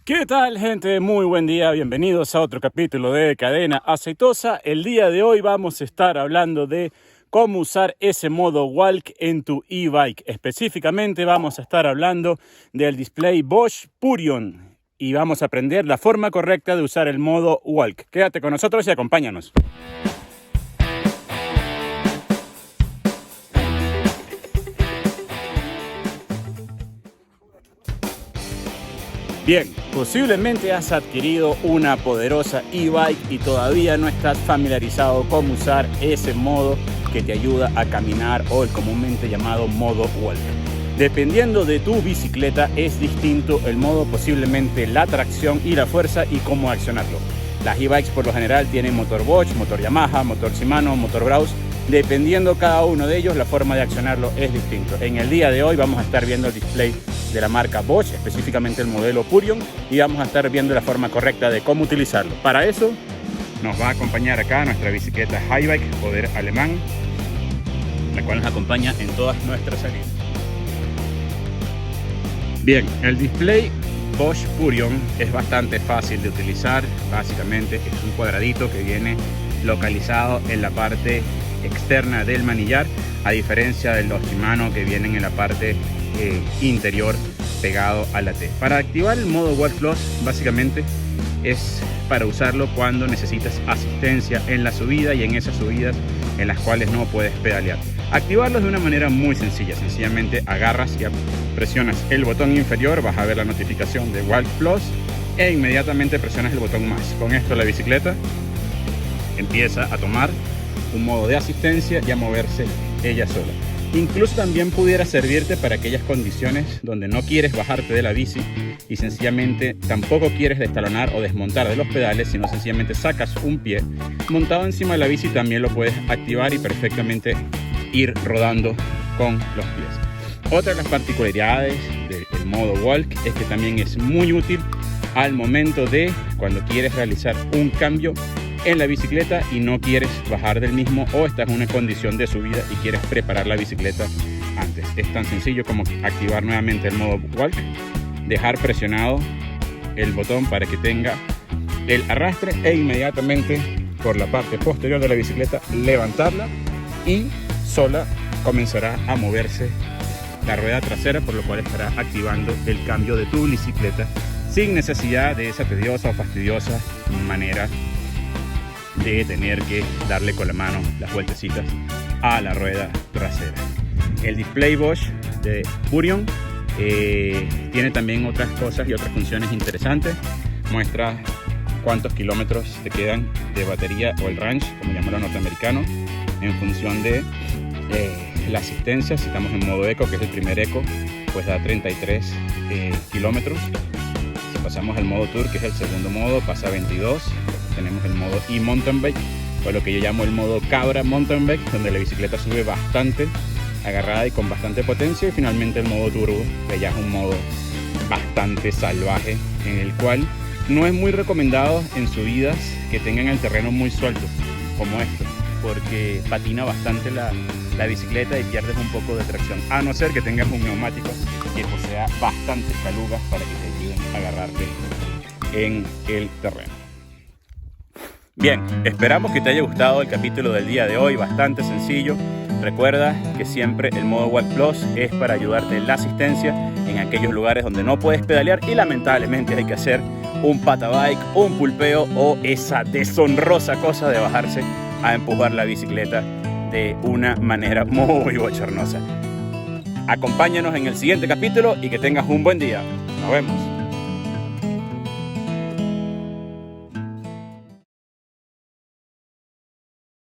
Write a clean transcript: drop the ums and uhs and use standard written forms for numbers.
¿Qué tal, gente? Muy buen día, bienvenidos a otro capítulo de Cadena Aceitosa. El día de hoy vamos a estar hablando de cómo usar ese modo Walk en tu e-bike. Específicamente vamos a estar hablando del display Bosch Purion y vamos a aprender la forma correcta de usar el modo Walk. Quédate con nosotros y acompáñanos. Bien, posiblemente has adquirido una poderosa e-bike y todavía no estás familiarizado con usar ese modo que te ayuda a caminar o el comúnmente llamado modo walk. Dependiendo de tu bicicleta es distinto el modo, posiblemente la tracción y la fuerza y cómo accionarlo. Las e-bikes por lo general tienen motor Bosch, motor Yamaha, motor Shimano, motor Browse. Dependiendo cada uno de ellos, la forma de accionarlo es distinto. En el día de hoy vamos a estar viendo el display de la marca Bosch, específicamente el modelo Purion, y vamos a estar viendo la forma correcta de cómo utilizarlo. Para eso nos va a acompañar acá nuestra bicicleta Hi-Bike Poder Alemán, la cual nos acompaña en todas nuestras salidas. Bien, el display Bosch Purion es bastante fácil de utilizar. Básicamente es un cuadradito que viene localizado en la parte externa del manillar, a diferencia de los Shimano que vienen en la parte interior pegado a la T. Para activar el modo Walk Plus, básicamente es para usarlo cuando necesitas asistencia en la subida y en esas subidas en las cuales no puedes pedalear. Activarlo de una manera muy sencilla. Sencillamente agarras y presionas el botón inferior, vas a ver la notificación de Walk Plus e inmediatamente presionas el botón más. Con esto la bicicleta empieza a tomar un modo de asistencia y a moverse ella sola. Incluso también pudiera servirte para aquellas condiciones donde no quieres bajarte de la bici y sencillamente tampoco quieres destalonar o desmontar de los pedales, sino sencillamente sacas un pie montado encima de la bici, también lo puedes activar y perfectamente ir rodando con los pies. Otra de las particularidades del modo Walk es que también es muy útil al momento de cuando quieres realizar un cambio en la bicicleta y no quieres bajar del mismo, o estás en una condición de subida y quieres preparar la bicicleta antes. Es tan sencillo como activar nuevamente el modo Walk, dejar presionado el botón para que tenga el arrastre e inmediatamente por la parte posterior de la bicicleta levantarla y sola comenzará a moverse la rueda trasera, por lo cual estará activando el cambio de tu bicicleta sin necesidad de esa tediosa o fastidiosa manera de tener que darle con la mano las vueltecitas a la rueda trasera. El display Bosch de Purion tiene también otras cosas y otras funciones interesantes. Muestra cuántos kilómetros te quedan de batería, o el range, como llaman los norteamericanos, en función de la asistencia. Si estamos en modo eco, que es el primer eco, pues da 33 kilómetros. Si pasamos al modo tour, que es el segundo modo, pasa a 22. Tenemos el modo e-mountain bike, o lo que yo llamo el modo cabra mountain bike, donde la bicicleta sube bastante agarrada y con bastante potencia. Y finalmente el modo turbo, que ya es un modo bastante salvaje, en el cual no es muy recomendado en subidas que tengan el terreno muy suelto como esto, porque patina bastante la bicicleta y pierdes un poco de tracción, a no ser que tengas un neumático que posea bastantes calugas para que te ayuden a agarrarte en el terreno. Bien, esperamos que te haya gustado el capítulo del día de hoy, bastante sencillo. Recuerda que siempre el modo Walk Plus es para ayudarte en la asistencia en aquellos lugares donde no puedes pedalear y lamentablemente hay que hacer un patabike, un pulpeo o esa deshonrosa cosa de bajarse a empujar la bicicleta de una manera muy bochornosa. Acompáñanos en el siguiente capítulo y que tengas un buen día. Nos vemos.